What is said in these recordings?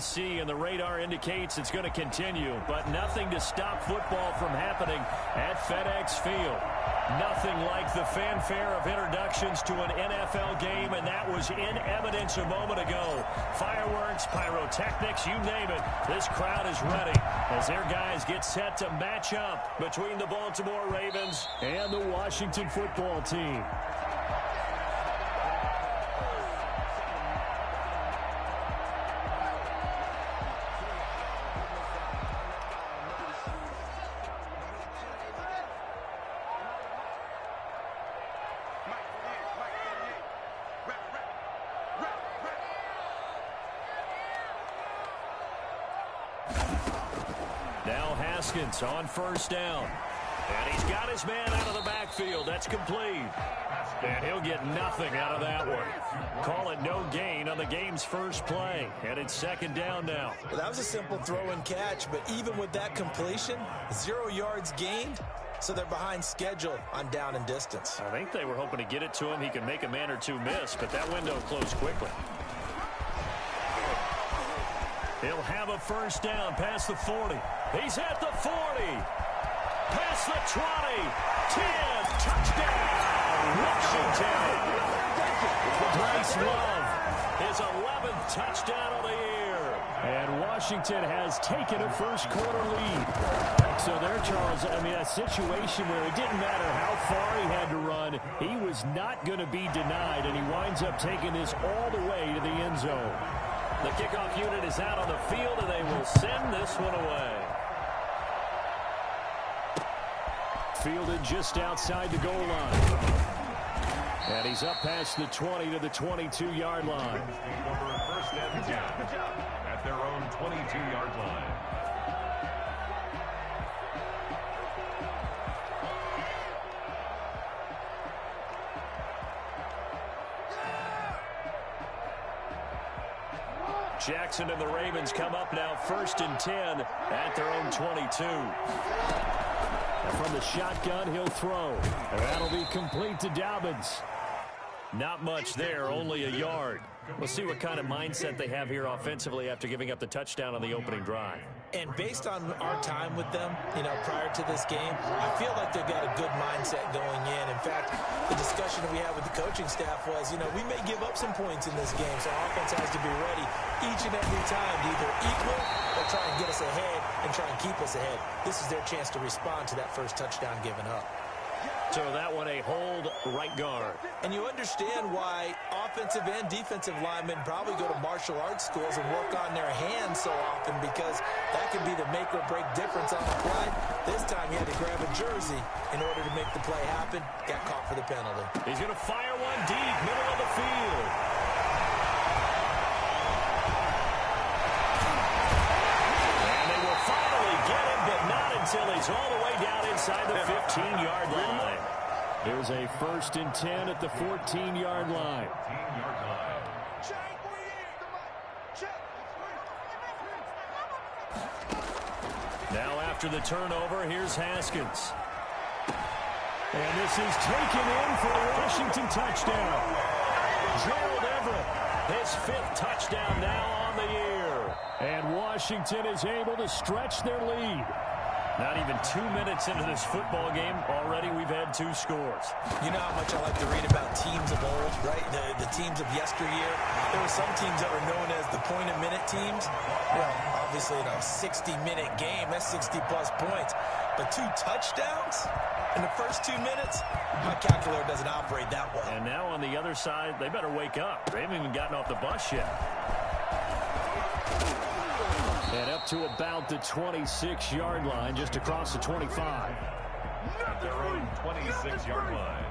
see, and the radar indicates it's going to continue, but nothing to stop football from happening at FedEx Field. Nothing like the fanfare of introductions to an NFL game, and that was in evidence a moment ago. Fireworks, pyrotechnics, you name it. This crowd is ready as their guys get set to match up between the Baltimore Ravens and the Washington football team. Now Haskins on first down. And he's got his man out of the backfield. That's complete. And he'll get nothing out of that one. Call it no gain on the game's first play. And it's second down now. Well, that was a simple throw and catch, but even with that completion, 0 yards gained, so they're behind schedule on down and distance. I think they were hoping to get it to him. He can make a man or two miss, but that window closed quickly. He'll have a first down past the 40. He's at the 40. Past the 20. 10. Touchdown. Washington. Bryce Love. His 11th touchdown of the year. And Washington has taken a first-quarter lead. So there, Charles, I mean, a situation where it didn't matter how far he had to run. He was not going to be denied, and he winds up taking this all the way to the end zone. The kickoff unit is out on the field, and they will send this one away. Fielded just outside the goal line. And he's up past the 20 to the 22-yard line. First and 10 at their own 22-yard line. Jackson and the Ravens come up now first and 10 at their own 22. And from the shotgun, he'll throw. And that'll be complete to Dobbins. Not much there, only a yard. We'll see what kind of mindset they have here offensively after giving up the touchdown on the opening drive. And based on our time with them, prior to this game, I feel like they've got a good mindset going in. In fact, the discussion that we had with the coaching staff was, we may give up some points in this game, so our offense has to be ready each and every time to either equal or try and get us ahead and try and keep us ahead. This is their chance to respond to that first touchdown given up. So that one a hold right guard. And you understand why offensive and defensive linemen probably go to martial arts schools and work on their hands so often, because that could be the make or break difference on the play. This time he had to grab a jersey in order to make the play happen. Got caught for the penalty. He's going to fire one deep, middle of the field. And they will finally get him, but not until he's all the way down inside the 15-yard line. Here's a first and 10 at the 14-yard line. Now after the turnover, here's Haskins. And this is taken in for a Washington touchdown. Gerald Everett, his 5th touchdown now on the year. And Washington is able to stretch their lead. Not even 2 minutes into this football game, already we've had 2 scores. You know how much I like to read about teams of old, right? The teams of yesteryear. There were some teams that were known as the point-a-minute teams. Well, obviously in a 60-minute game, that's 60-plus points. But 2 touchdowns in the first 2 minutes? My calculator doesn't operate that well. And now on the other side, they better wake up. They haven't even gotten off the bus yet. And up to about the 26-yard line, just across the 25. At their own 26-yard line.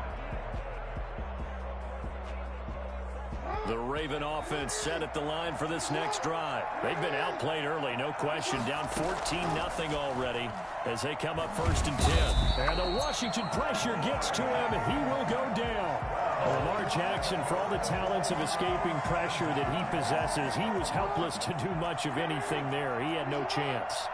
The Raven offense set at the line for this next drive. They've been outplayed early, no question. Down 14-0 already as they come up first and 10. And the Washington pressure gets to him. He will go down. Lamar Jackson, for all the talents of escaping pressure that he possesses, he was helpless to do much of anything there. He had no chance.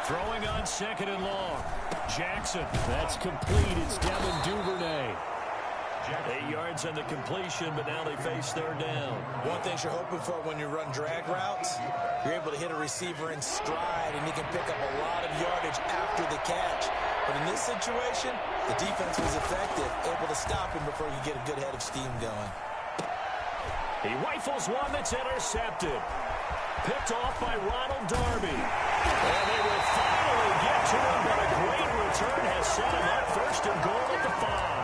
Throwing on second and long. Jackson. That's complete. It's Devin Duvernay. 8 yards on the completion, but now they face third down. One thing you're hoping for when you run drag routes, you're able to hit a receiver in stride, and he can pick up a lot of yardage after the catch. But in this situation, the defense was effective, able to stop him before you get a good head of steam going. He rifles one that's intercepted. Picked off by Ronald Darby. And they will finally get to him, but a great return has set him up first and goal at the 5.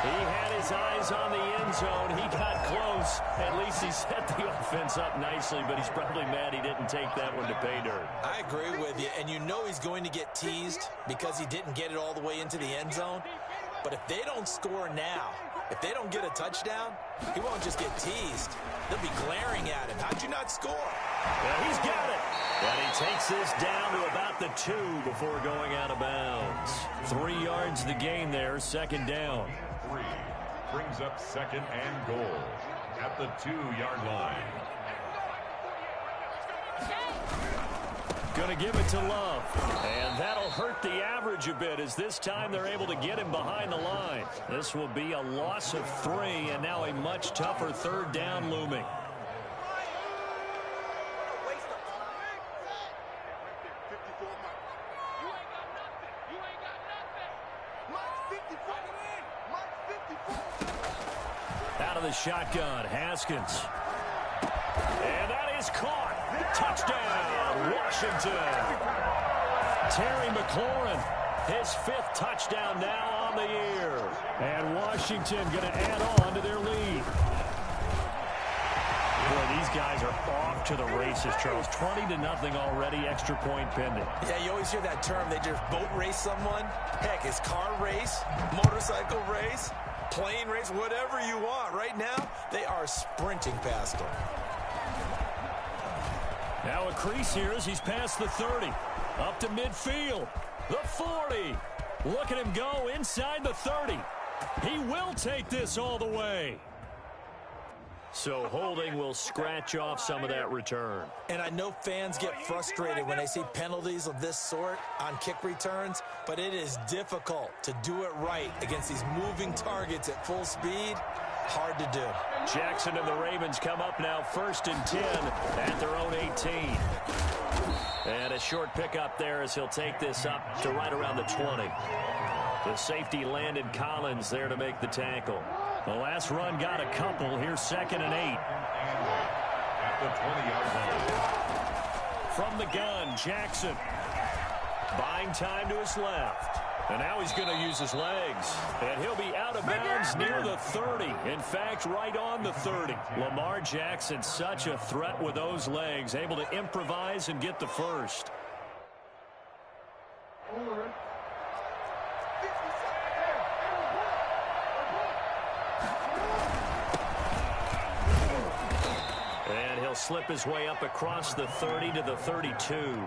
He had his eyes on the end zone. He got close. At least he set the offense up nicely, but he's probably mad he didn't take that one to pay dirt. I agree with you, and you know he's going to get teased because he didn't get it all the way into the end zone. But if they don't score now, if they don't get a touchdown, he won't just get teased. They'll be glaring at him. How'd you not score? Well, he's got it. And he takes this down to about the 2 before going out of bounds. 3 yards the gain there, second down. 3 brings up second and goal at the 2-yard line. Going to give it to Love. And that'll hurt the average a bit as this time they're able to get him behind the line. This will be a loss of 3 and now a much tougher third down looming. Out of the shotgun, Haskins. And that is caught. Touchdown, Washington. Terry McLaurin, his 5th touchdown now on the year. And Washington going to add on to their lead. Boy, these guys are off to the races, Charles. 20-0 already, extra point pending. Yeah, you always hear that term. They just boat race someone. Heck, it's car race, motorcycle race, plane race, whatever you want. Right now, they are sprinting past them. Now a crease here as he's past the 30. Up to midfield. The 40. Look at him go inside the 30. He will take this all the way. So holding will scratch off some of that return. And I know fans get frustrated when they see penalties of this sort on kick returns, but it is difficult to do it right against these moving targets at full speed. Hard to do. Jackson and the Ravens come up now 1st and 10 at their own 18. And a short pickup there as he'll take this up to right around the 20. The safety Landon Collins there to make the tackle. The last run got a couple. Here's 2nd and 8. At the 20-yard line. From the gun, Jackson. Buying time to his left. And now he's going to use his legs. And he'll be out of bounds near the 30. In fact, right on the 30. Lamar Jackson, such a threat with those legs. Able to improvise and get the first. And he'll slip his way up across the 30 to the 32.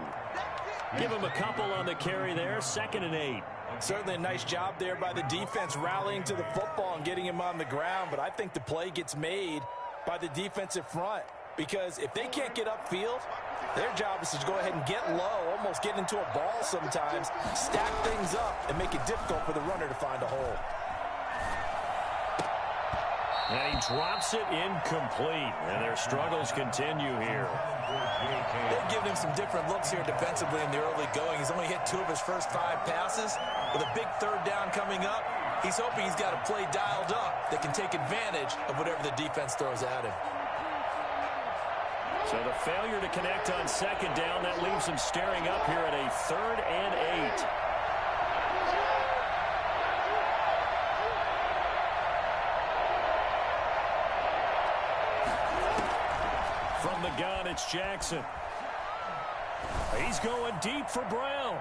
Give him a couple on the carry there. 2nd and 8. Certainly a nice job there by the defense rallying to the football and getting him on the ground, but I think the play gets made by the defensive front because if they can't get upfield, their job is to go ahead and get low, almost get into a ball sometimes, stack things up, and make it difficult for the runner to find a hole. And he drops it incomplete, and their struggles continue here. They've given him some different looks here defensively in the early going. He's only hit 2 of his first 5 passes. With a big third down coming up, he's hoping he's got a play dialed up that can take advantage of whatever the defense throws at him. So the failure to connect on 2nd down, that leaves him staring up here at a 3rd and 8. From the gun, it's Jackson. He's going deep for Brown.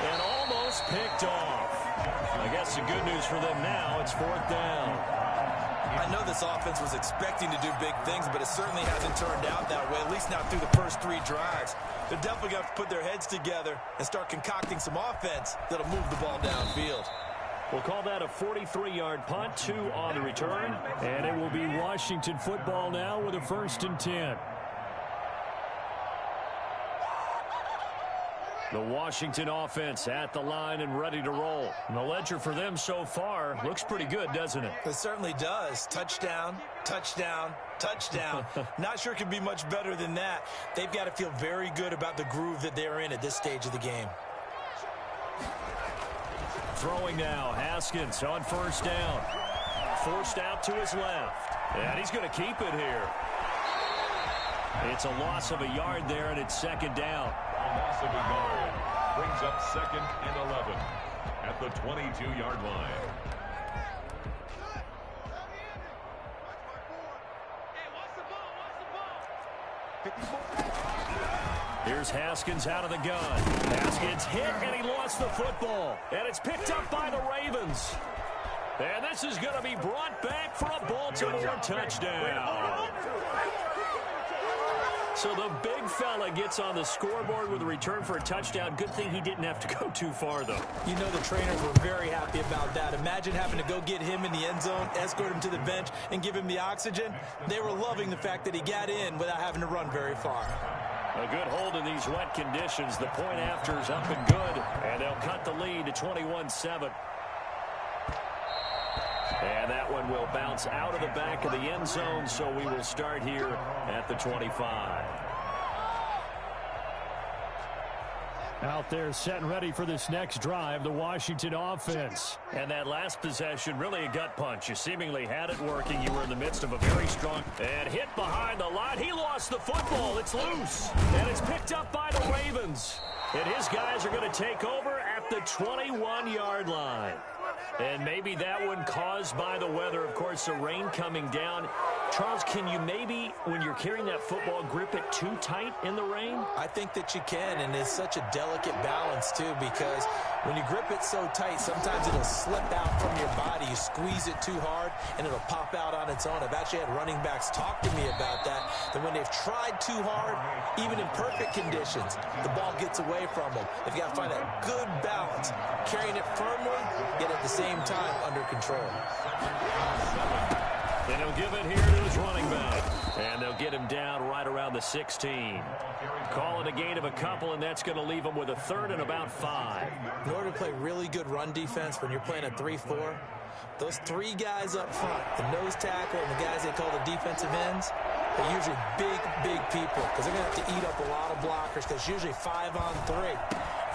And almost picked off. I guess the good news for them now, it's 4th down. I know this offense was expecting to do big things, but it certainly hasn't turned out that way, at least not through the first 3 drives. They're definitely going to have to put their heads together and start concocting some offense that'll move the ball downfield. We'll call that a 43-yard punt, 2 on the return. And it will be Washington football now with a 1st and 10. The Washington offense at the line and ready to roll. And the ledger for them so far looks pretty good, doesn't it? It certainly does. Touchdown, touchdown, touchdown. Not sure it can be much better than that. They've got to feel very good about the groove that they're in at this stage of the game. Throwing now, Haskins on first down. Forced out to his left. And he's going to keep it here. It's a loss of a yard there, and it's second down. A loss of a yard brings up 2nd and 11 at the 22-yard line. Here's Haskins out of the gun. Haskins hit, and he lost the football. And it's picked up by the Ravens. And this is going to be brought back for a Baltimore touchdown. So the big fella gets on the scoreboard with a return for a touchdown. Good thing he didn't have to go too far, though. You know the trainers were very happy about that. Imagine having to go get him in the end zone, escort him to the bench, and give him the oxygen. They were loving the fact that he got in without having to run very far. A good hold in these wet conditions. The point after is up and good, and they'll cut the lead to 21-7. And that one will bounce out of the back of the end zone, so we will start here at the 25. Out there set and ready for this next drive, the Washington offense. And that last possession, really a gut punch. You seemingly had it working. You were in the midst of a very strong and hit behind the line. He lost the football. It's loose. And it's picked up by the Ravens. And his guys are going to take over at the 21-yard line. And maybe that one caused by the weather. Of course, the rain coming down. Charles, can you maybe, when you're carrying that football, grip it too tight in the rain? I think that you can, and it's such a delicate balance, too, because when you grip it so tight, sometimes it'll slip out from your body. You squeeze it too hard, and it'll pop out on its own. I've actually had running backs talk to me about that when they've tried too hard, even in perfect conditions, the ball gets away from them. They've got to find a good balance, carrying it firmly, yet at the same time under control. And he'll give it here to his running back. And they'll get him down right around the 16. Call it a gain of a couple, and that's going to leave him with a third and about 5. In order to play really good run defense when you're playing a 3-4, those three guys up front, the nose tackle and the guys they call the defensive ends, they're usually big people because they're going to have to eat up a lot of blockers because it's usually 5-on-3.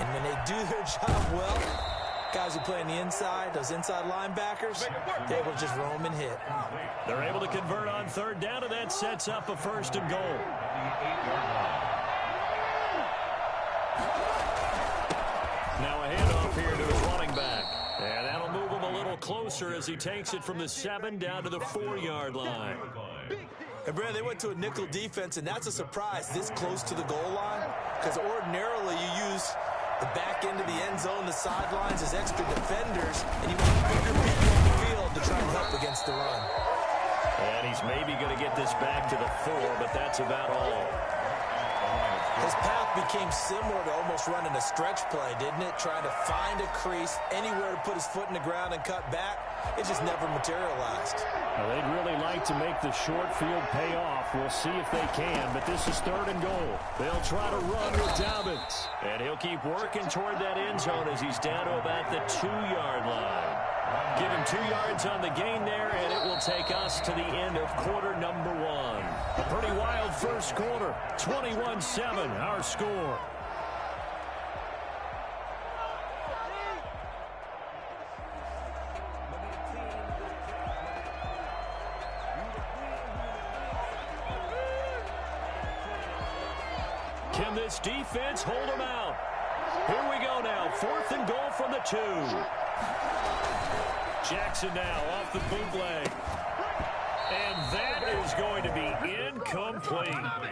And when they do their job well, guys who play on the inside, those inside linebackers, they're able to just roam and hit. They're able to convert on third down, and that sets up a first and goal. Now a handoff here to his running back. And that'll move him a little closer as he takes it from the 7 down to the 4-yard line. And, Brad, they went to a nickel defense, and that's a surprise this close to the goal line because ordinarily you use the back end of the end zone, the sidelines as extra defenders, and you want bigger people on the field to try and help against the run. And he's maybe going to get this back to the 4, but that's about all. His path became similar to almost running a stretch play, didn't it? Trying to find a crease, anywhere to put his foot in the ground and cut back. It just never materialized. Well, they'd really like to make the short field pay off. We'll see if they can, but this is third and goal. They'll try to run with Dobbins. And he'll keep working toward that end zone as he's down to about the 2-yard line. Give him 2 yards on the gain there, and it will take us to the end of quarter number 1. A pretty wild first quarter. 21-7, our score. Can this defense hold them out? Here we go now. 4th and goal from the 2. Jackson now off the bootleg. And that is going to be incomplete.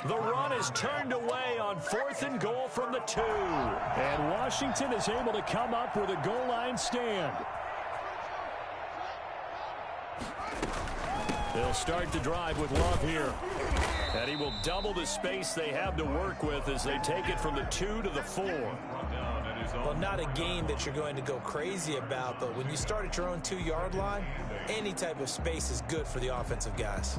The run is turned away on 4th and goal from the 2. And Washington is able to come up with a goal line stand. They'll start the drive with Love here. And he will double the space they have to work with as they take it from the 2 to the 4. Well, not a game that you're going to go crazy about, but when you start at your own 2-yard line, any type of space is good for the offensive guys.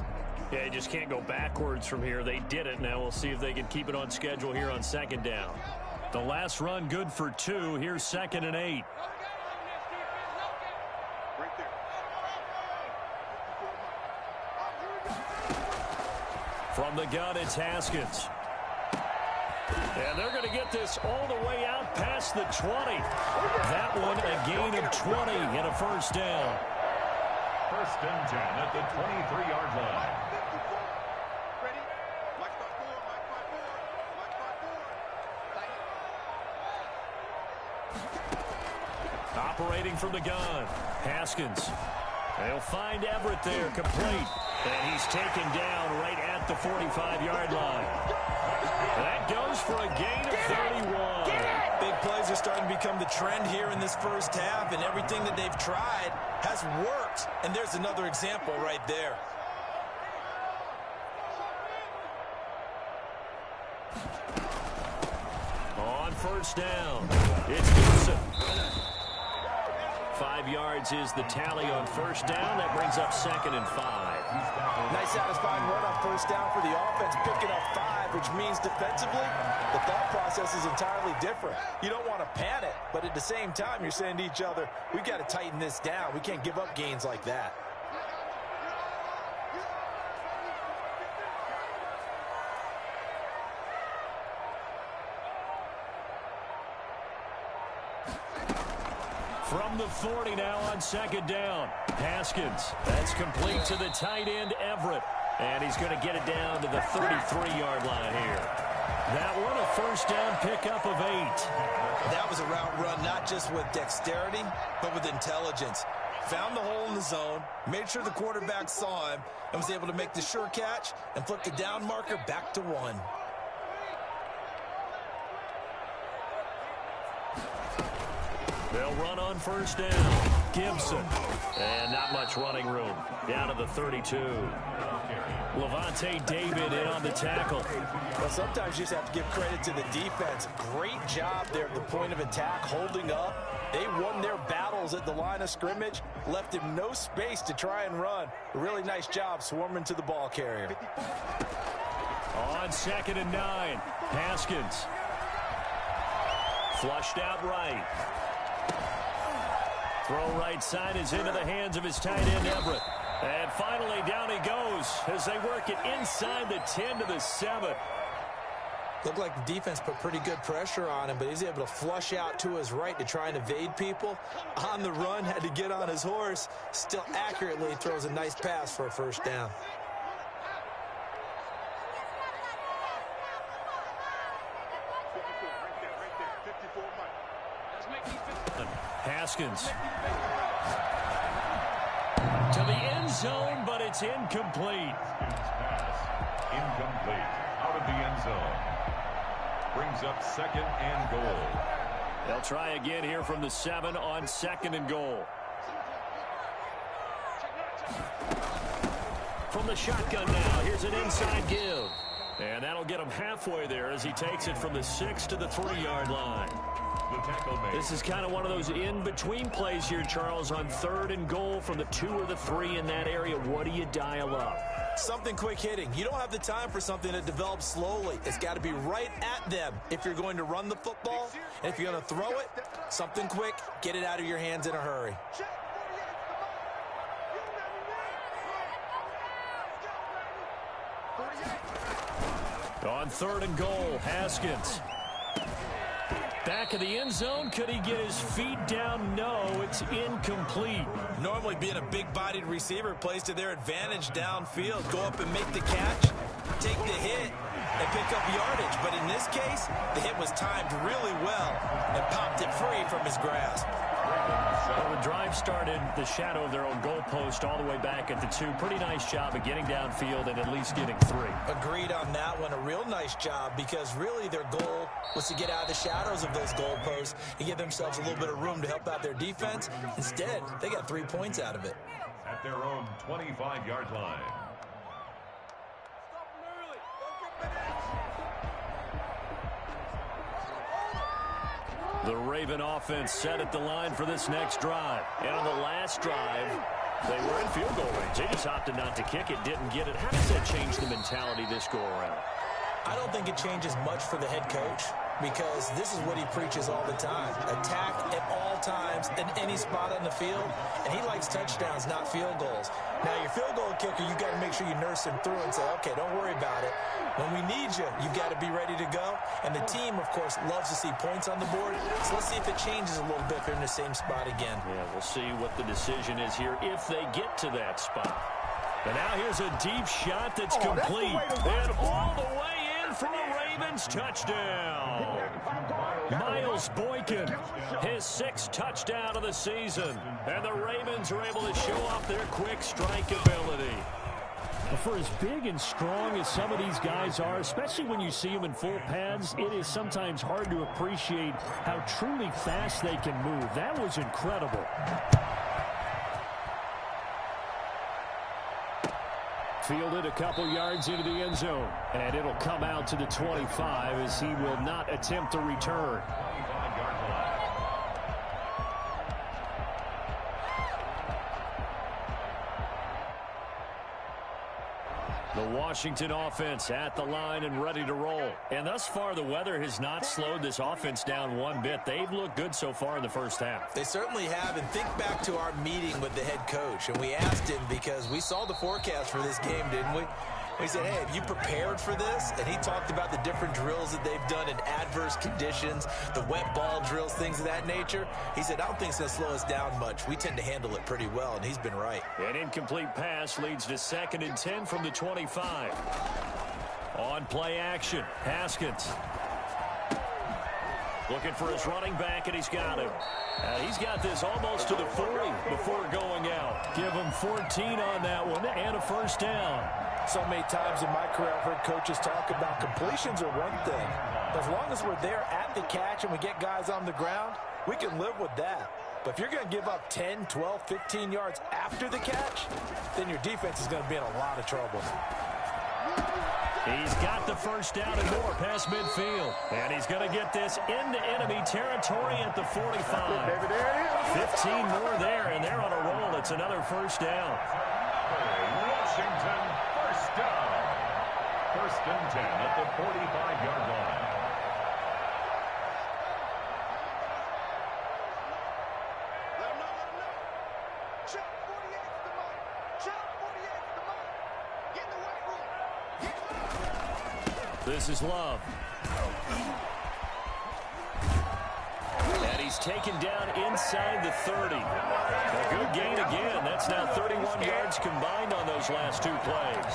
Yeah, you just can't go backwards from here. They did it. Now we'll see if they can keep it on schedule here on 2nd down. The last run good for 2. Here's 2nd and 8. From the gun, it's Haskins. And they're going to get this all the way out past the 20. That one a gain of 20 and a first down. 1st and 10 at the 23-yard line. Operating from the gun, Haskins. They'll find Everett there, complete. And he's taken down right at the 45-yard line. That goes for a gain of 31. Big plays are starting to become the trend here in this first half, and everything that they've tried has worked. And there's another example right there. On first down, it's Gibson. 5 yards is the tally on first down. That brings up 2nd and 5. Nice satisfying run on first down for the offense, picking up 5, which means defensively, the thought process is entirely different. You don't want to panic, but at the same time, you're saying to each other, we've got to tighten this down. We can't give up gains like that. From the 40 now on 2nd down. Haskins. That's complete to the tight end, Everett. And he's going to get it down to the 33-yard line here. That one a first down pickup of 8. That was a route run not just with dexterity, but with intelligence. Found the hole in the zone, made sure the quarterback saw him, and was able to make the sure catch and flip the down marker back to 1. They'll run on first down. Gibson. And not much running room. Down to the 32. Levante David in on the tackle. Well, sometimes you just have to give credit to the defense. Great job there at the point of attack, holding up. They won their battles at the line of scrimmage, left him no space to try and run. A really nice job swarming to the ball carrier. On 2nd and 9, Haskins. Flushed out right. Throw right side is into the hands of his tight end, Everett. And finally, down he goes as they work it inside the 10 to the 7. Looked like the defense put pretty good pressure on him, but he's able to flush out to his right to try and evade people. On the run, had to get on his horse. Still accurately throws a nice pass for a first down. Haskins. To the end zone, but it's incomplete. Incomplete. Out of the end zone. Brings up 2nd and goal. They'll try again here from the 7 on 2nd and goal. From the shotgun now, here's an inside give. And that'll get him halfway there as he takes it from the 6 to the 3-yard line. The tackle made. This is kind of one of those in-between plays here, Charles, on 3rd and goal from the 2 or the 3 in that area. What do you dial up? Something quick hitting. You don't have the time for something that develops slowly. It's got to be right at them if you're going to run the football. And if you're going to throw it, something quick, get it out of your hands in a hurry. On 3rd and goal, Haskins. Back of the end zone. Could he get his feet down? No, it's incomplete. Normally being a big-bodied receiver plays to their advantage downfield. Go up and make the catch, take the hit, and pick up yardage. But in this case, the hit was timed really well and popped it free from his grasp. Well, the drive started the shadow of their own goalpost all the way back at the 2. Pretty nice job of getting downfield and at least getting 3. Agreed on that one. A real nice job because really their goal was to get out of the shadows of those goalposts and give themselves a little bit of room to help out their defense. Instead, they got 3 points out of it. At their own 25-yard line. The Raven offense set at the line for this next drive. And on the last drive, they were in field goal range. They just opted not to kick it, didn't get it. How does that change the mentality this go around? I don't think it changes much for the head coach. because this is what he preaches all the time. Attack at all times in any spot on the field, and he likes touchdowns, not field goals. Now, your field goal kicker, you got to make sure you nurse him through and say, okay, don't worry about it. When we need you, you've got to be ready to go. And the team, of course, loves to see points on the board. So let's see if it changes a little bit if they're in the same spot again. Yeah, we'll see what the decision is here if they get to that spot. And now here's a deep shot that's complete. And all the way in for a Ravens touchdown. Miles Boykin, his 6th touchdown of the season. And the Ravens are able to show off their quick strike ability. For as big and strong as some of these guys are, especially when you see them in full pads, it is sometimes hard to appreciate how truly fast they can move. That was incredible. Fielded a couple yards into the end zone, and it'll come out to the 25 as he will not attempt to return. The Washington offense at the line and ready to roll. And thus far, the weather has not slowed this offense down one bit. They've looked good so far in the first half. They certainly have. And think back to our meeting with the head coach. And we asked him because we saw the forecast for this game, didn't we? We said, hey, have you prepared for this? And he talked about the different drills that they've done in adverse conditions, the wet ball drills, things of that nature. He said, I don't think it's going to slow us down much. We tend to handle it pretty well, and he's been right. An incomplete pass leads to 2nd and 10 from the 25. On play action, Haskins. Looking for his running back, and he's got him. He's got this almost to the 40 before going out. Give him 14 on that one and a first down. So many times in my career I've heard coaches talk about completions are one thing. But as long as we're there at the catch and we get guys on the ground, we can live with that. But if you're going to give up 10, 12, 15 yards after the catch, then your defense is going to be in a lot of trouble. He's got the first down and more past midfield. And he's going to get this into enemy territory at the 45. 15 more there, and they're on a roll. It's another first down. Washington, first down. 1st and 10 at the 45-yard line. Check 48 the mark. Check 48 the mark. Get in the weight room. This is Love. And he's taken down inside the 30. A good gain again. That's now 31 yards combined on those last 2 plays.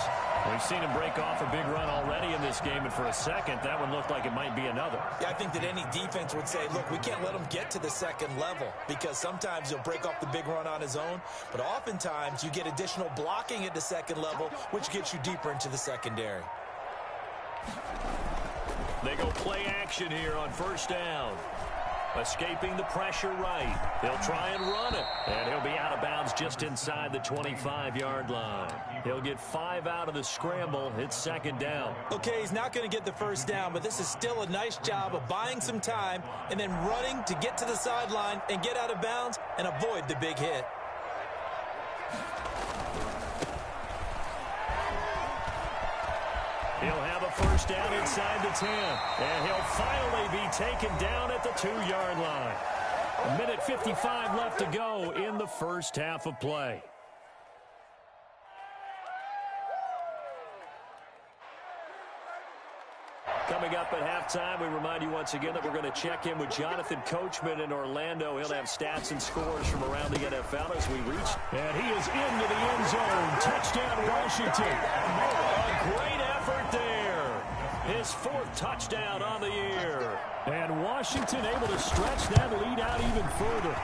We've seen him break off a big run already in this game, and for a second, that one looked like it might be another. Yeah, I think that any defense would say, look, we can't let him get to the 2nd level because sometimes he'll break off the big run on his own, but oftentimes you get additional blocking at the 2nd level, which gets you deeper into the secondary. They go play action here on first down. Escaping the pressure right. They'll try and run it. And he'll be out of bounds just inside the 25-yard line. He'll get 5 out of the scramble. It's 2nd down. Okay, he's not going to get the first down, but this is still a nice job of buying some time and then running to get to the sideline and get out of bounds and avoid the big hit. He'll have a first down inside the 10. And he'll finally be taken down at the 2-yard line. 1:55 left to go in the first half of play. Coming up at halftime, we remind you once again that we're going to check in with Jonathan Coachman in Orlando. He'll have stats and scores from around the NFL as we reach. And he is into the end zone. Touchdown, Washington. A great effort there. His 4th touchdown on the year. And Washington able to stretch that lead out even further.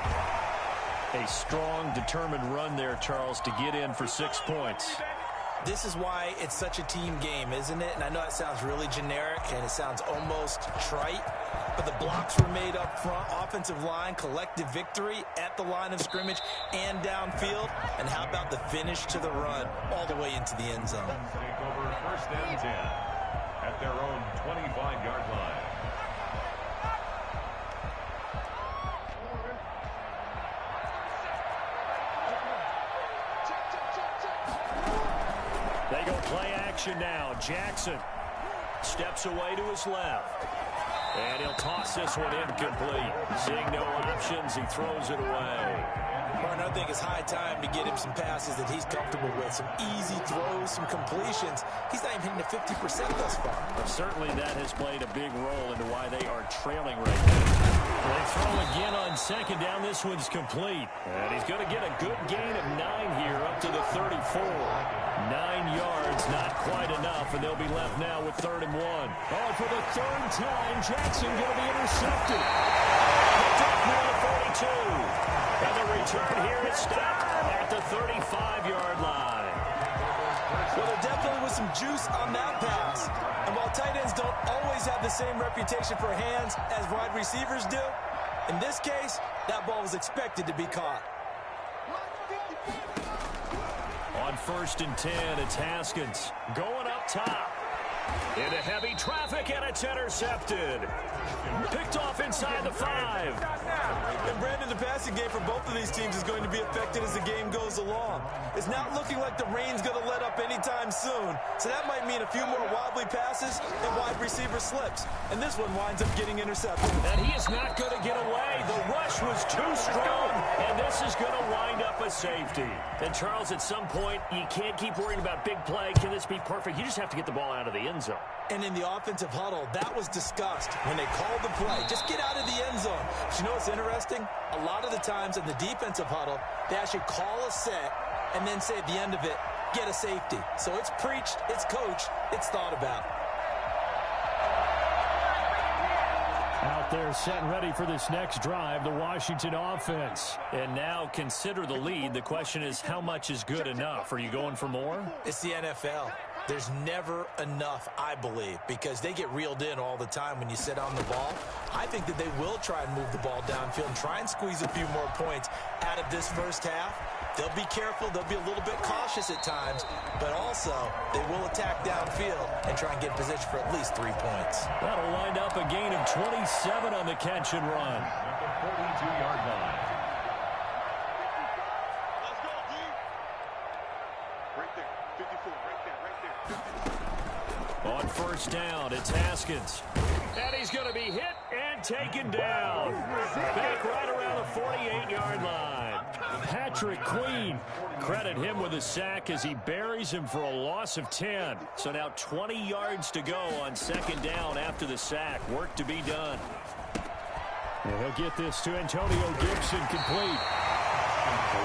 A strong, determined run there, Charles, to get in for 6 points. This is why it's such a team game, isn't it? And I know it sounds really generic and it sounds almost trite, but the blocks were made up front, offensive line, collective victory at the line of scrimmage and downfield. And how about the finish to the run all the way into the end zone? Take over 1st and 10 at their own 25-yard line. They go play action now. Jackson steps away to his left. And he'll toss this one incomplete. Seeing no options, he throws it away. Martin, I think it's high time to get him some passes that he's comfortable with. Some easy throws, some completions. He's not even hitting the 50% thus far. Well, certainly that has played a big role into why they are trailing right now. They throw again on second down. This one's complete. And he's going to get a good gain of 9 here up to the 34. 9 yards, not quite enough, and they'll be left now with 3rd and 1. Oh, for the 3rd time, Jackson going to be intercepted. Picked off near the 42. And the return here is stopped at the 35-yard line. Well, there definitely was some juice on that pass. And while tight ends don't always have the same reputation for hands as wide receivers do, in this case, that ball was expected to be caught. On 1st and 10, it's Haskins going up top. Into heavy traffic, and it's intercepted. Picked off inside the 5. And Brandon, the passing game for both of these teams is going to be affected as the game goes along. It's not looking like the rain's going to let up anytime soon, so that might mean a few more wobbly passes and wide receiver slips. And this one winds up getting intercepted. And he is not going to get away. The rush was too strong, and this is going to wind up a safety. And Charles, at some point, you can't keep worrying about big play. Can this be perfect? You just have to get the ball out of the end zone. And in the offensive huddle, that was discussed when they called the play. Just get out of the end zone. But you know what's interesting? A lot of the times in the defensive huddle, they actually call a set and then say at the end of it, get a safety. So it's preached, it's coached, it's thought about. Out there set and ready for this next drive, the Washington offense. And now consider the lead. The question is, how much is good enough? Are you going for more? It's the NFL. There's never enough, I believe, because they get reeled in all the time when you sit on the ball. I think that they will try and move the ball downfield and try and squeeze a few more points out of this first half. They'll be careful. They'll be a little bit cautious at times, but also they will attack downfield and try and get position for at least 3 points. That'll wind up a gain of 27 on the catch and run. At the 42-yard line. Let's go, D. Right there. 54. Right there. On 1st down, it's Haskins. And he's going to be hit and taken down. Back right around the 48-yard line. Patrick Queen. Credit him with a sack as he buries him for a loss of 10. So now 20 yards to go on 2nd down after the sack. Work to be done. And he'll get this to Antonio Gibson complete.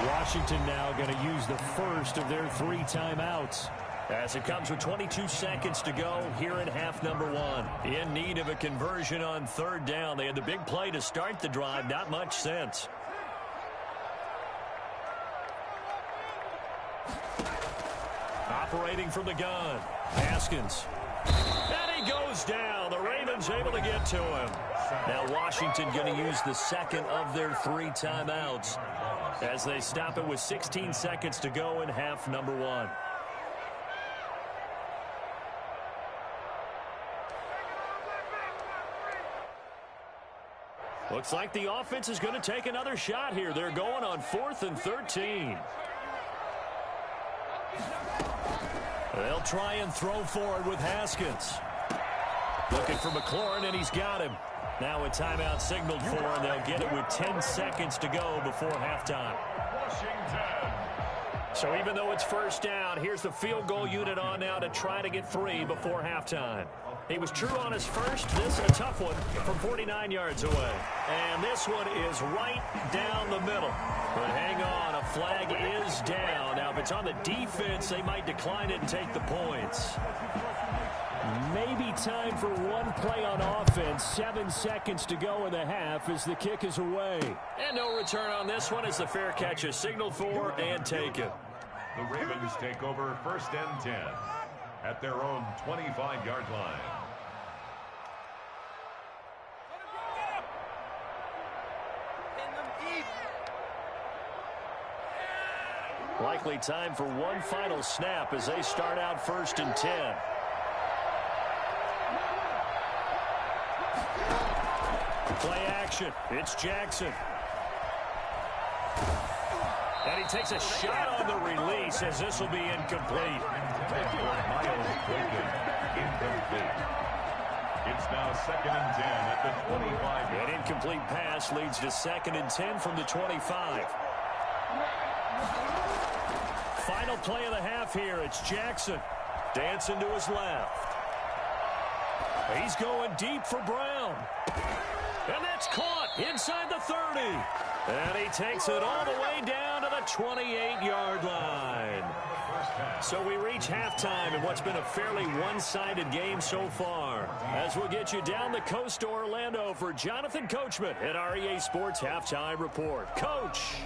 Washington now going to use the first of their 3 timeouts. As it comes with 22 seconds to go here in half number 1. In need of a conversion on 3rd down. They had the big play to start the drive. Not much sense. Operating from the gun. Haskins. And he goes down. The Ravens able to get to him. Now Washington going to use the second of their 3 timeouts as they stop it with 16 seconds to go in half number 1. Looks like the offense is going to take another shot here. They're going on 4th and 13. They'll try and throw forward with Haskins. Looking for McLaurin, and he's got him. Now a timeout signaled for, and they'll get it with 10 seconds to go before halftime. Washington. So even though it's 1st down, here's the field goal unit on now to try to get 3 before halftime. He was true on his first. This a tough one from 49 yards away. And this one is right down the middle. But hang on, a flag is down. Now, if it's on the defense, they might decline it and take the points. Maybe time for one play on offense. 7 seconds to go in the half as the kick is away. And no return on this one as the fair catch is signaled for and taken. The Ravens take over 1st and 10 at their own 25-yard line. Likely time for one final snap as they start out 1st and 10. Play action. It's Jackson. And he takes a shot on the release as this will be incomplete. Incomplete. It's now 2nd and 10 at the 25. An incomplete pass leads to 2nd and 10 from the 25. Final play of the half here. It's Jackson dancing to his left. He's going deep for Brown. And that's caught inside the 30. And he takes it all the way down to the 28-yard line. So we reach halftime in what's been a fairly one-sided game so far. As we'll get you down the coast to Orlando for Jonathan Coachman at our EA Sports Halftime Report. Coach.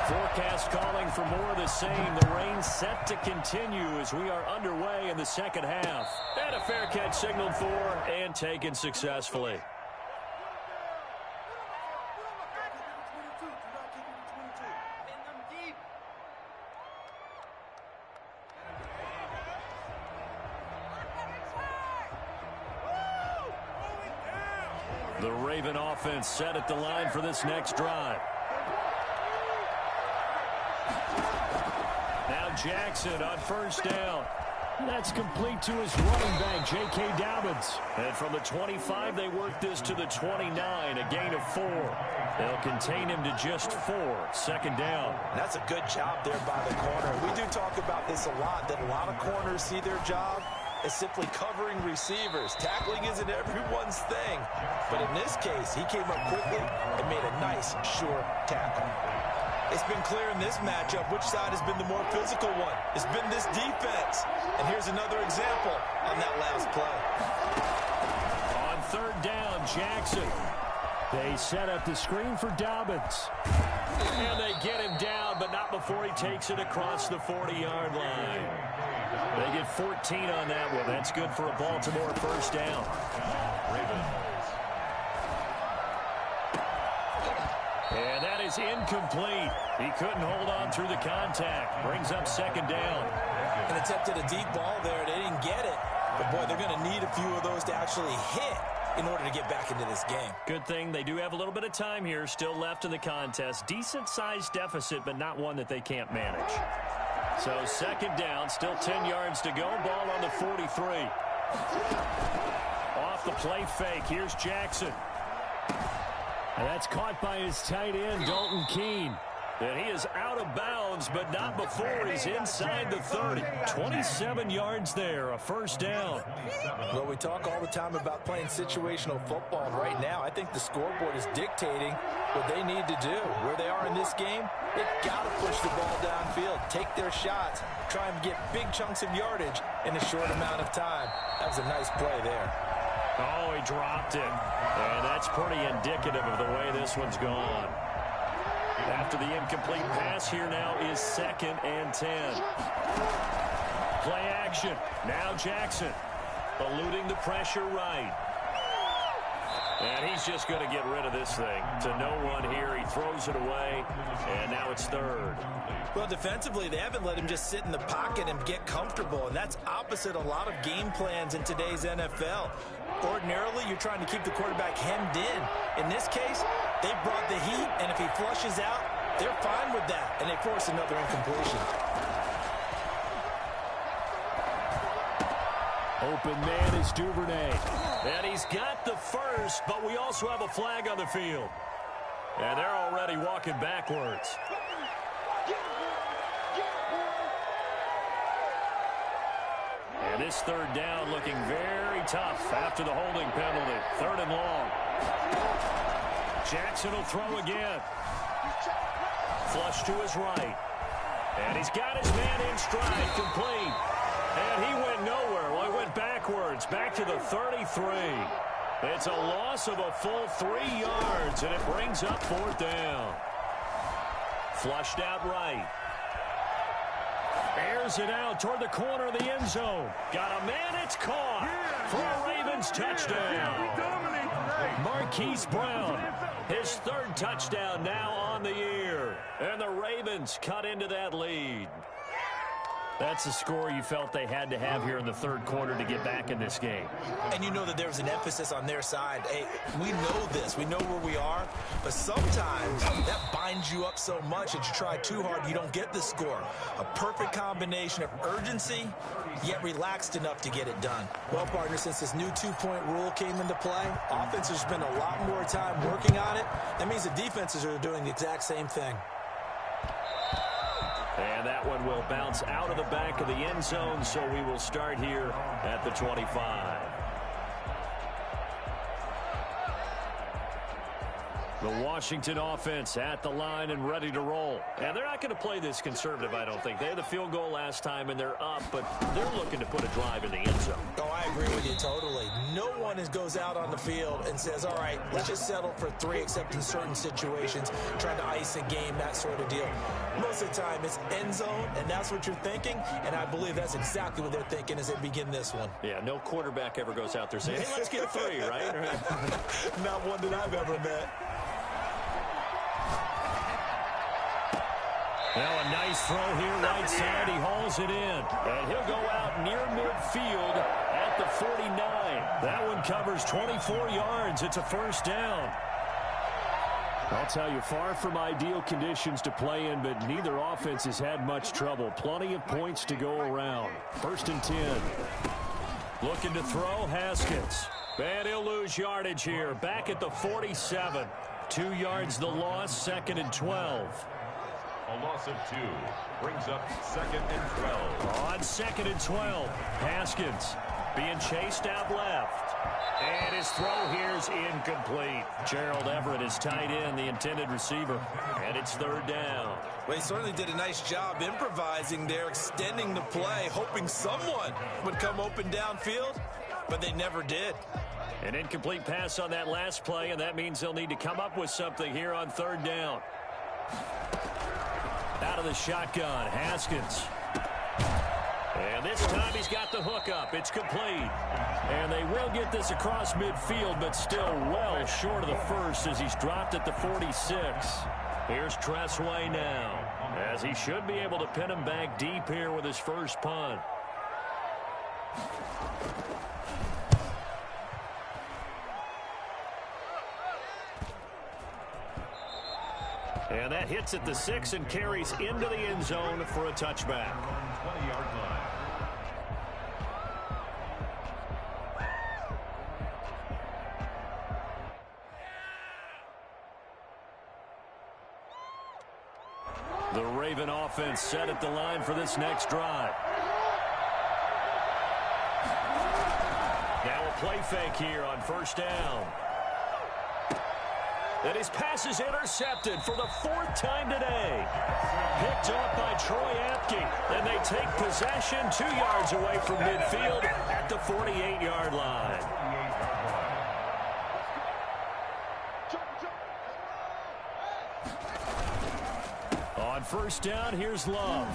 Forecast calling for more of the same. The rain set to continue as we are underway in the second half. And a fair catch signaled for and taken successfully. The Raven offense set at the line for this next drive. Now Jackson on first down. That's complete to his running back, J.K. Dobbins. And from the 25, they work this to the 29, a gain of 4. They'll contain him to just 4, 2nd down. That's a good job there by the corner. We do talk about this a lot, that a lot of corners see their job as simply covering receivers. Tackling isn't everyone's thing. But in this case, he came up quickly and made a nice, sure tackle. It's been clear in this matchup which side has been the more physical one. It's been this defense. And here's another example on that last play. On 3rd down, Jackson. They set up the screen for Dobbins. And they get him down, but not before he takes it across the 40-yard line. They get 14 on that one. That's good for a Baltimore first down. And that is incomplete. He couldn't hold on through the contact. Brings up 2nd down. And attempted a deep ball there. They didn't get it. But, boy, they're going to need a few of those to actually hit in order to get back into this game. Good thing they do have a little bit of time here still left in the contest. Decent-sized deficit, but not one that they can't manage. So 2nd down, still 10 yards to go. Ball on the 43. Off the play fake. Here's Jackson. And that's caught by his tight end, Dalton Keene. And he is out of bounds, but not before he's inside the 30. 27 yards there, a first down. Well, we talk all the time about playing situational football, and right now I think the scoreboard is dictating what they need to do. Where they are in this game, they've got to push the ball downfield, take their shots, try and get big chunks of yardage in a short amount of time. That was a nice play there. Oh, he dropped it. And that's pretty indicative of the way this one's gone. After the incomplete pass, here now is 2nd and 10. Play action. Now Jackson eluding the pressure right. And he's just going to get rid of this thing. To no one here. He throws it away. And now it's 3rd. Well, defensively, they haven't let him just sit in the pocket and get comfortable. And that's opposite a lot of game plans in today's NFL. Ordinarily, you're trying to keep the quarterback hemmed in. In this case, they brought the heat, and if he flushes out, they're fine with that, and they force another incompletion. Open man is Duvernay. And he's got the first, but we also have a flag on the field. And they're already walking backwards. And this 3rd down looking very tough after the holding penalty. 3rd and long. Jackson will throw again. Flush to his right. And he's got his man in stride, complete. And he went nowhere. Well, he went backwards, back to the 33. It's a loss of a full 3 yards, and it brings up 4th down. Flushed out right. Airs it out toward the corner of the end zone. Got a man, it's caught for a Ravens touchdown. Marquise Brown, his 3rd touchdown now on the year. And the Ravens cut into that lead. That's the score you felt they had to have here in the third quarter to get back in this game. And you know that there's an emphasis on their side. Hey, we know this. We know where we are. But sometimes that binds you up so much that you try too hard, you don't get the score. A perfect combination of urgency, yet relaxed enough to get it done. Well, partner, since this new two-point rule came into play, offenses spend a lot more time working on it. That means the defenses are doing the exact same thing. And that one will bounce out of the back of the end zone, so we will start here at the 25. The Washington offense at the line and ready to roll. And they're not going to play this conservative, I don't think. They had the field goal last time, and they're up, but they're looking to put a drive in the end zone. Oh, I agree with you totally. No one goes out on the field and says, all right, let's just settle for 3, except in certain situations, trying to ice a game, that sort of deal. Most of the time, it's end zone, and that's what you're thinking, and I believe that's exactly what they're thinking as they begin this one. Yeah, no quarterback ever goes out there saying, hey, let's get 3, right? Not one that I've ever met. Now a nice throw here right side. He hauls it in. And he'll go out near midfield at the 49. That one covers 24 yards. It's a first down. I'll tell you, far from ideal conditions to play in, but neither offense has had much trouble. Plenty of points to go around. 1st and 10. Looking to throw, Haskins. And he'll lose yardage here. Back at the 47. 2 yards the loss, 2nd and 12. A loss of 2 brings up 2nd and 12. On 2nd and 12, Haskins being chased out left. And his throw here is incomplete. Gerald Everett is tight end, the intended receiver. And it's 3rd down. Well, he certainly did a nice job improvising there, extending the play, hoping someone would come open downfield, but they never did. An incomplete pass on that last play, and that means they'll need to come up with something here on 3rd down. Out of the shotgun, Haskins. And this time he's got the hook up. It's complete. And they will get this across midfield, but still well short of the first as he's dropped at the 46. Here's Tressway now, as he should be able to pin him back deep here with his first punt. And that hits at the 6 and carries into the end zone for a touchback. 20-yard line. The Raven offense set at the line for this next drive. Now a play fake here on 1st down. And his pass is intercepted for the 4th time today. Picked up by Troy Apke. And they take possession 2 yards away from midfield at the 48-yard line. On 1st down, here's Love.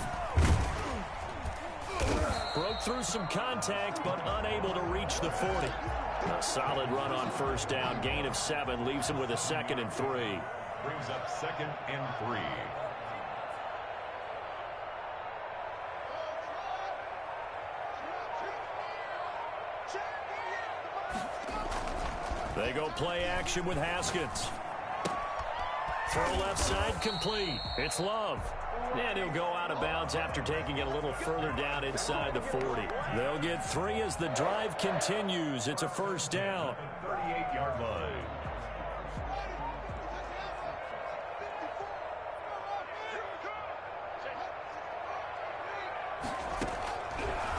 Broke through some contact, but unable to reach the 40. A solid run on 1st down. Gain of 7 leaves him with a 2nd and 3. Brings up 2nd and 3. They go play action with Haskins. Throw left side complete. It's Love. And he'll go out of bounds after taking it a little further down inside the 40. They'll get 3 as the drive continues. It's a 1st down. 38-yard line.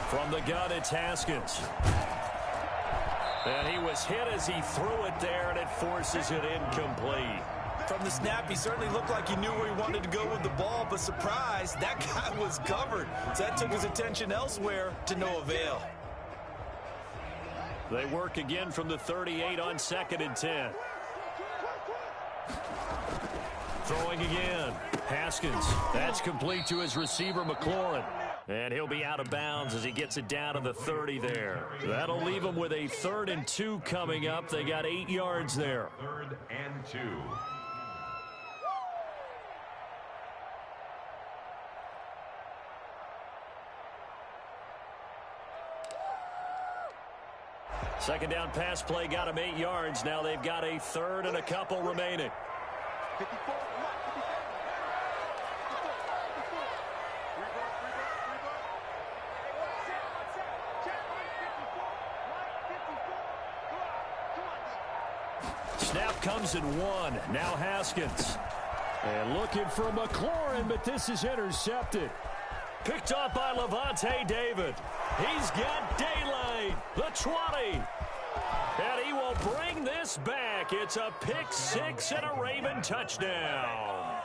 From the gun, it's Haskins. And he was hit as he threw it there, and it forces it incomplete. From the snap, he certainly looked like he knew where he wanted to go with the ball, but surprise, that guy was covered. So that took his attention elsewhere to no avail. They work again from the 38 on 2nd and 10. Throwing again. Haskins. That's complete to his receiver, McLaurin. And he'll be out of bounds as he gets it down to the 30 there. That'll leave him with a 3rd and 2 coming up. They got 8 yards there. 3rd and 2. Second down pass play got them 8 yards. Now they've got a third and a couple remaining. 54. Snap comes in 1. Now Haskins. And looking for McLaurin, but this is intercepted. Picked up by Levante David. He's got daylight. The 20. And he will bring this back. It's a pick 6 and a Raven touchdown.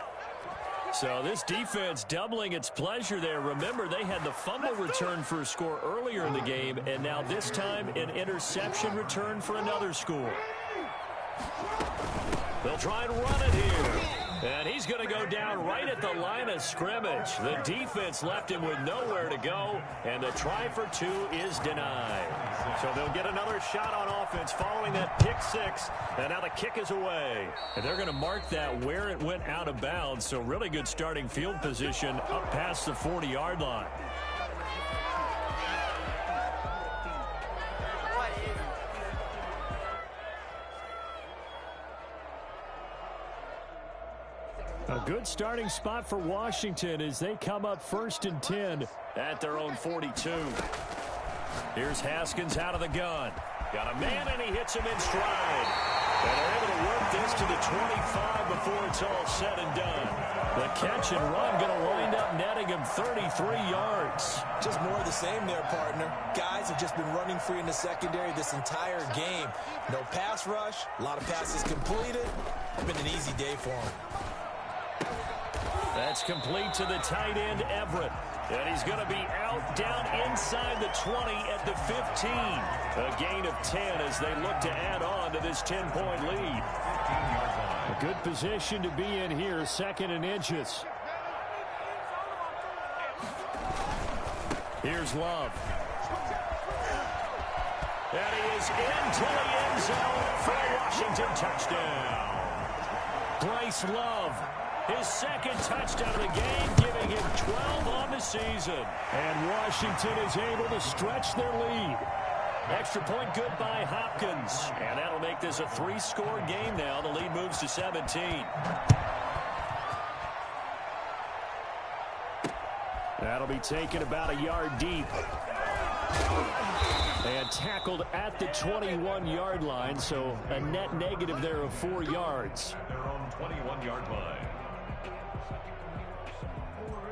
So this defense doubling its pleasure there. Remember, they had the fumble return for a score earlier in the game, and now this time an interception return for another score. They'll try and run it here. And he's going to go down right at the line of scrimmage. The defense left him with nowhere to go, and the try for 2 is denied. So they'll get another shot on offense following that pick 6, and now the kick is away. And they're going to mark that where it went out of bounds, so really good starting field position up past the 40-yard line. A good starting spot for Washington as they come up 1st and 10 at their own 42. Here's Haskins out of the gun. Got a man, and he hits him in stride. And they're able to work this to the 25 before it's all said and done. The catch and run going to wind up netting him 33 yards. Just more of the same there, partner. Guys have just been running free in the secondary this entire game. No pass rush, a lot of passes completed. It's been an easy day for him. That's complete to the tight end, Everett. And he's going to be out down inside the 20 at the 15. A gain of 10 as they look to add on to this 10-point lead. A good position to be in here, 2nd and inches. Here's Love. And he is into the end zone for a Washington touchdown. Bryce Love. His 2nd touchdown of the game, giving him 12 on the season. And Washington is able to stretch their lead. Extra point good by Hopkins. And that'll make this a 3-score game now. The lead moves to 17. That'll be taken about a yard deep. And tackled at the 21-yard line, so a net negative there of 4 yards. Their own 21-yard line.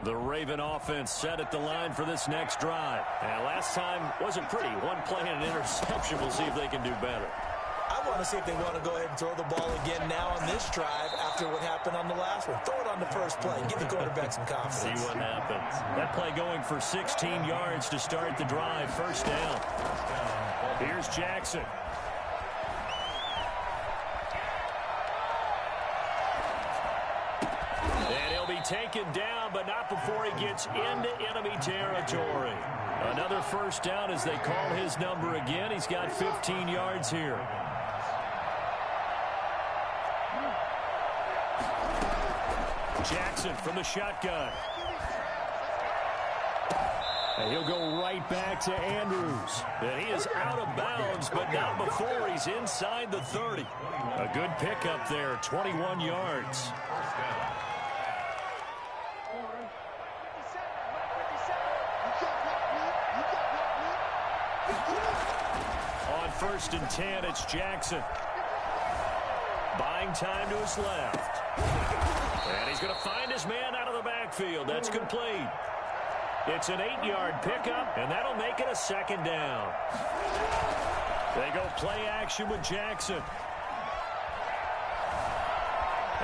The Raven offense set at the line for this next drive. And last time wasn't pretty. 1 play and an interception. We'll see if they can do better. I want to see if they want to go ahead and throw the ball again now on this drive after what happened on the last one. Throw it on the first play. Give the quarterback some confidence. See what happens. That play going for 16 yards to start the drive. 1st down. Here's Jackson. And he'll be taken down, but not before he gets into enemy territory. Another 1st down as they call his number again. He's got 15 yards here. Jackson from the shotgun. And he'll go right back to Andrews. And he is out of bounds, but not before he's inside the 30. A good pickup there, 21 yards. On 1st and 10, it's Jackson. Buying time to his left. And he's going to find his man out of the backfield. That's complete. It's an 8-yard pickup, and that'll make it a 2nd down. They go play action with Jackson.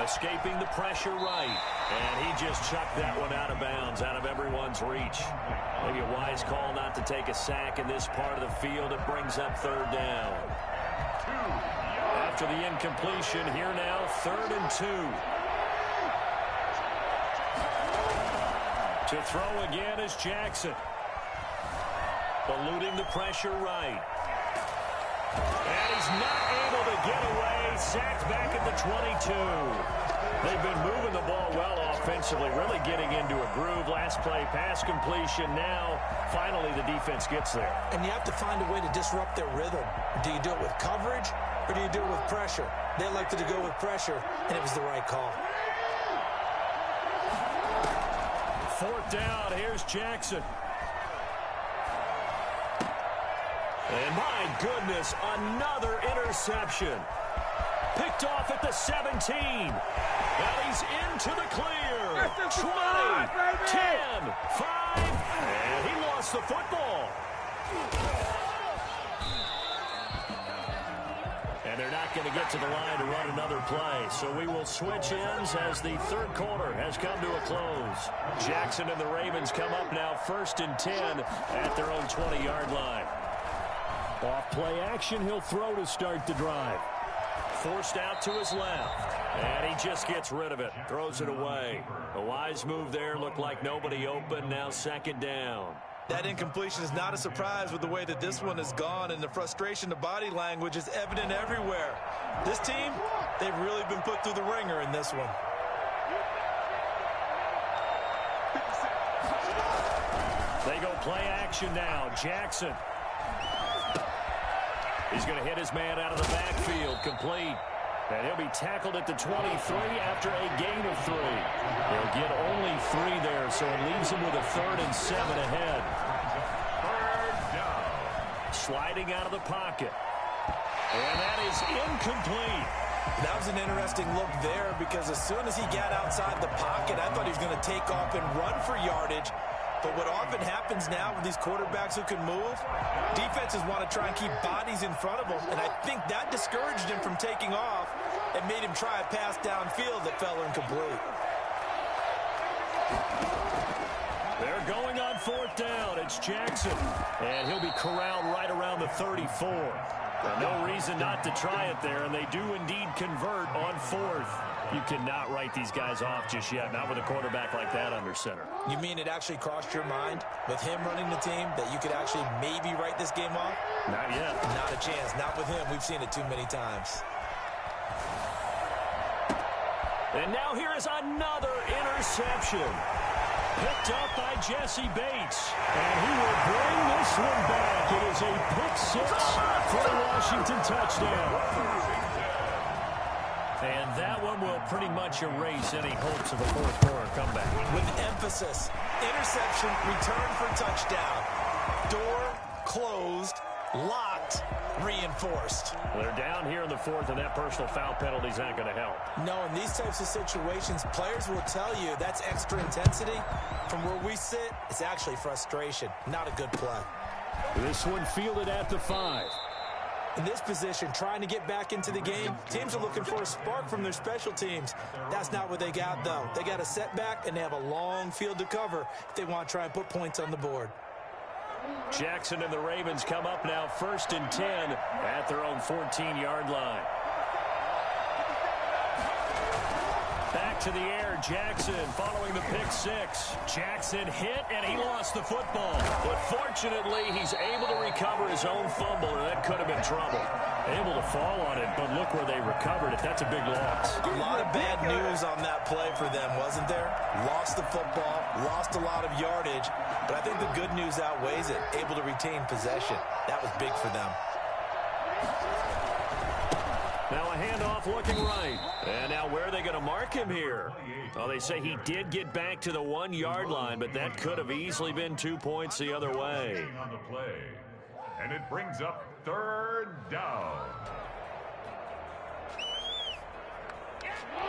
Escaping the pressure right. And he just chucked that one out of bounds, out of everyone's reach. Maybe a wise call not to take a sack in this part of the field. It brings up 3rd down. After the incompletion, here now, 3rd and 2. To throw again is Jackson. Eluding the pressure right. And he's not able to get away. Sacked back at the 22. They've been moving the ball well Offensively, really getting into a groove. Last play, pass completion. Now, finally, the defense gets there. And you have to find a way to disrupt their rhythm. Do you do it with coverage, or do you do it with pressure? They elected to go with pressure, and it was the right call. Fourth down, here's Jackson. And my goodness, another interception. Picked off at the 17. Now he's into the clear. 20, 10, 5, and he lost the football. And they're not going to get to the line to run another play. So we will switch ends as the third quarter has come to a close. Jackson and the Ravens come up now 1st and 10 at their own 20-yard line. Off play action, he'll throw to start the drive. Forced out to his left. And he just gets rid of it. Throws it away. A wise move there. Looked like nobody open. Now 2nd down. That incompletion is not a surprise with the way that this one has gone, and the frustration, the body language is evident everywhere. This team, they've really been put through the ringer in this one. They go play action now. Jackson. He's going to hit his man out of the backfield. Complete. And he'll be tackled at the 23 after a gain of 3. He'll get only 3 there, so it leaves him with a 3rd and 7 ahead. 3rd down. Sliding out of the pocket. And that is incomplete. That was an interesting look there, because as soon as he got outside the pocket, I thought he was going to take off and run for yardage. But what often happens now with these quarterbacks who can move, defenses want to try and keep bodies in front of them, and I think that discouraged him from taking off and made him try a pass downfield that fell incomplete. They're going on 4th down. It's Jackson, and he'll be corralled right around the 34. No reason not to try it there, and they do indeed convert on 4th. You cannot write these guys off just yet, not with a quarterback like that under center. You mean it actually crossed your mind with him running the team that you could actually maybe write this game off? Not yet. Not a chance. Not with him. We've seen it too many times. And now here is another interception. Picked up by Jesse Bates. And he will bring this one back. It is a pick 6 for a Washington touchdown. And that one will pretty much erase any hopes of a fourth quarter comeback. With emphasis, interception, return for touchdown. Door closed, locked, reinforced. They're down here in the 4th, and that personal foul penalty is not going to help. No, in these types of situations, players will tell you that's extra intensity. From where we sit, it's actually frustration. Not a good play. This one fielded at the 5. In this position, trying to get back into the game, teams are looking for a spark from their special teams. That's not what they got, though. They got a setback, and they have a long field to cover if they want to try and put points on the board. Jackson and the Ravens come up now 1st and 10 at their own 14-yard line. Back to the air, Jackson following the pick 6. Jackson hit, and he lost the football. But fortunately, he's able to recover his own fumble, and that could have been trouble. Able to fall on it, but look where they recovered it. That's a big loss. A lot of bad news on that play for them, wasn't there? Lost the football, lost a lot of yardage, but I think the good news outweighs it. Able to retain possession. That was big for them. Now a handoff looking right. And now where are they going to mark him here? Well, they say he did get back to the 1-yard line, but that could have easily been 2 points the other way. On the play. And it brings up 3rd down.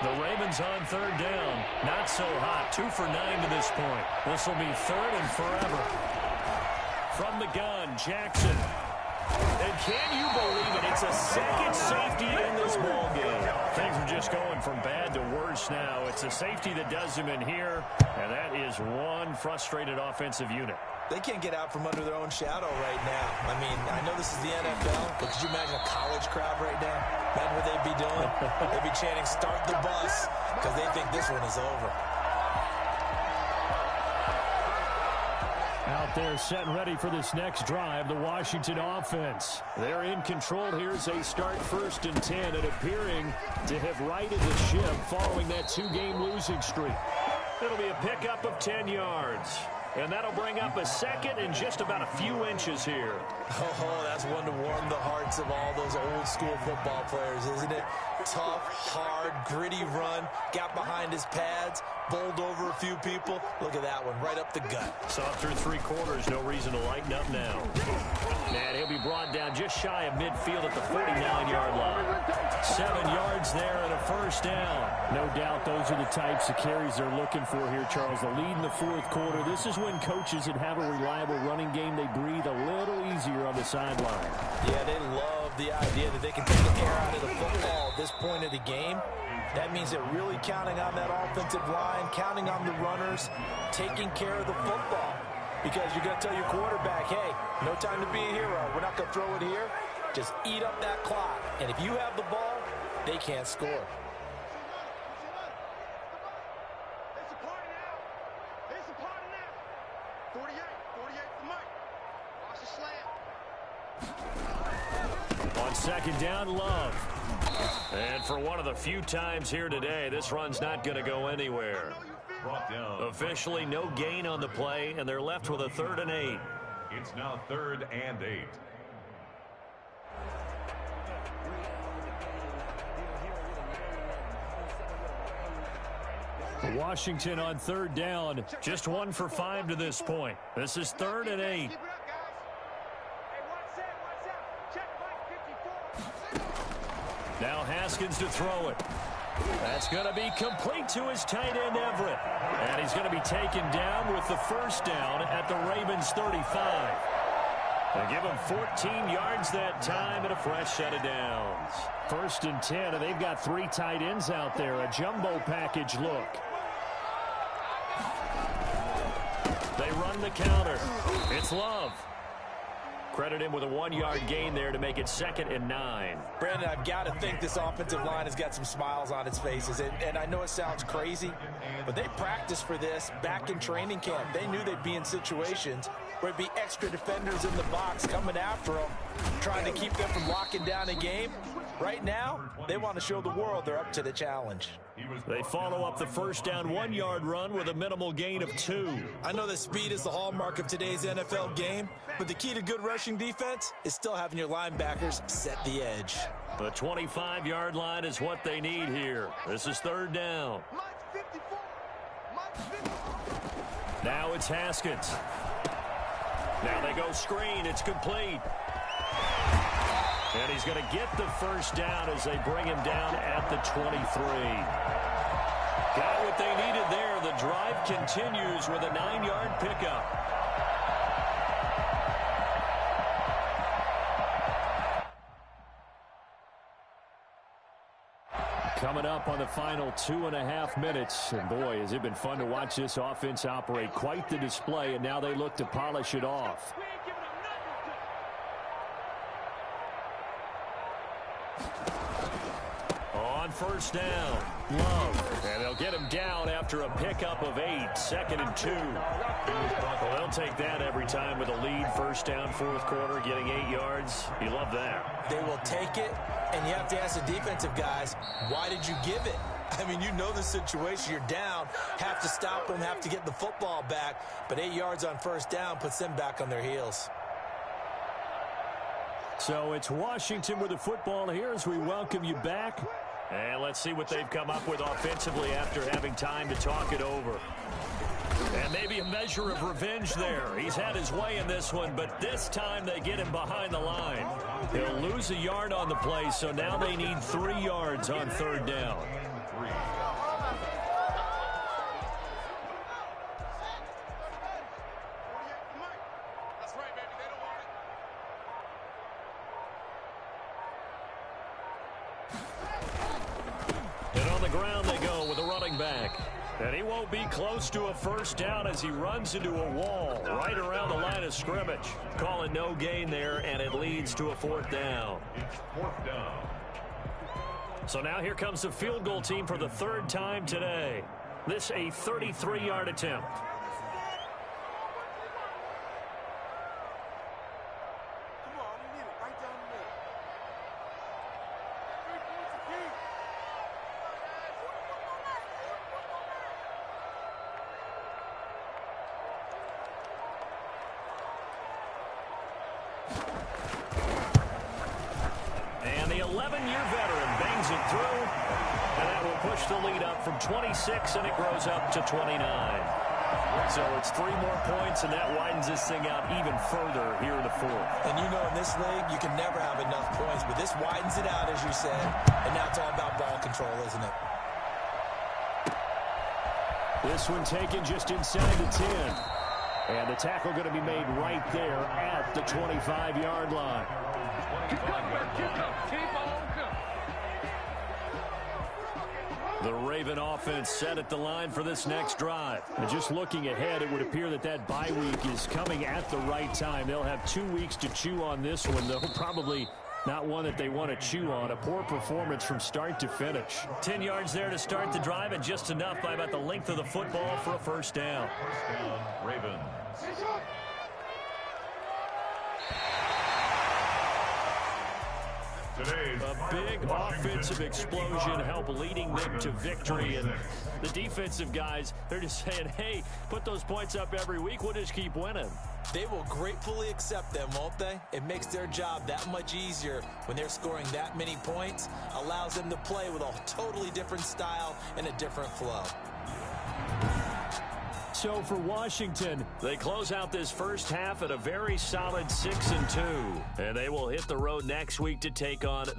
The Ravens on 3rd down. Not so hot. 2 for 9 to this point. This will be 3rd and forever. From the gun, Jackson. And can you believe it? It's a second safety in this ball game. Things are just going from bad to worse now. It's a safety that does him in here, and that is one frustrated offensive unit. They can't get out from under their own shadow right now. I mean, I know this is the NFL, but could you imagine a college crowd right now? Imagine what they'd be doing. They'd be chanting, "Start the bus," because they think this one is over. Out there set and ready for this next drive, the Washington offense. They're in control here as they start 1st and 10 and appearing to have righted the ship following that 2-game losing streak. It'll be a pickup of 10 yards. And that'll bring up a second and just about a few inches here. Oh, that's one to warm the hearts of all those old school football players, isn't it? Tough, hard, gritty run, got behind his pads, bowled over a few people. Look at that one, right up the gut. Saw through 3 quarters, no reason to lighten up now. And he'll be brought down just shy of midfield at the 49-yard line. 7 yards there and a first down. No doubt those are the types of carries they're looking for here, Charles. The lead in the fourth quarter. This is when coaches that have a reliable running game, they breathe a little easier on the sideline. Yeah, they love the idea that they can take the air out of the football at this point of the game. That means they're really counting on that offensive line, counting on the runners, taking care of the football. Because you're going to tell your quarterback, hey, no time to be a hero. We're not going to throw it here. Just eat up that clock. And if you have the ball, they can't score. It's a party now. It's a party now. 48 for Mike. Watch the slam. On second down, Love. And for one of the few times here today, this run's not going to go anywhere. Brought down. Officially, no gain on the play, and they're left with a 3rd and 8. It's now 3rd and 8. Washington on 3rd down, just 1 for 5 to this point. This is 3rd and 8. Keep it up, guys. Hey, watch out. Check Mike 54. Now Haskins to throw it. That's going to be complete to his tight end, Everett. And he's going to be taken down with the first down at the Ravens 35. They give him 14 yards that time and a fresh set of downs. 1st and 10, and they've got 3 tight ends out there. A jumbo package look. They run the counter. It's Love. Credit him with a 1-yard gain there to make it 2nd and 9. Brandon, I've got to think this offensive line has got some smiles on its faces. And I know it sounds crazy, but they practiced for this back in training camp. They knew they'd be in situations where it'd be extra defenders in the box coming after them, trying to keep them from locking down a game. Right now, they want to show the world they're up to the challenge. They follow up the first down 1-yard run with a minimal gain of 2. I know that speed is the hallmark of today's NFL game, but the key to good rushing defense is still having your linebackers set the edge. The 25-yard line is what they need here. This is 3rd down. Mike's 54. Mike's 54. Now it's Haskins. Now they go screen. It's complete. And he's going to get the first down as they bring him down at the 23. Got what they needed there. The drive continues with a 9-yard pickup. Coming up on the final 2.5 minutes. And boy, has it been fun to watch this offense operate. Quite the display, and now they look to polish it off. On first down, Love. And they'll get him down after a pickup of 8, 2nd and 2. Well, they'll take that every time with a lead. First down, fourth quarter, getting 8 yards. You love that. They will take it, and you have to ask the defensive guys, why did you give it? I mean, you know the situation. You're down, have to stop them, have to get the football back. But 8 yards on first down puts them back on their heels. So it's Washington with the football here as we welcome you back. And let's see what they've come up with offensively after having time to talk it over. And maybe a measure of revenge there. He's had his way in this one, but this time they get him behind the line. He'll lose a yard on the play, so now they need 3 yards on 3rd down. That's right, baby. They don't want it. And on the ground they go with a running back. And he won't be close to a first down as he runs into a wall right around the line of scrimmage. Calling no gain there, and it leads to a 4th down. It's 4th down. So now here comes the field goal team for the 3rd time today. This a 33-yard attempt. Come on, we need it right down the middle. 3 points apiece. throws it through. And that will push the lead up from 26, and it grows up to 29. So it's 3 more points, and that widens this thing out even further here in the fourth. And you know in this league, you can never have enough points, but this widens it out, as you said, and now it's all about ball control, isn't it? This one taken just inside the 10. And the tackle going to be made right there at the 25-yard line. The Raven offense set at the line for this next drive. And just looking ahead, it would appear that that bye week is coming at the right time. They'll have 2 weeks to chew on this one, though. Probably not one that they want to chew on. A poor performance from start to finish. 10 yards there to start the drive, and just enough by about the length of the football for a first down. First down, Ravens. A big offensive explosion helped leading them to victory. And the defensive guys, they're just saying, hey, put those points up every week. We'll just keep winning. They will gratefully accept them, won't they? It makes their job that much easier when they're scoring that many points. Allows them to play with a totally different style and a different flow. So for Washington, they close out this first half at a very solid 6-2. And they will hit the road next week to take on the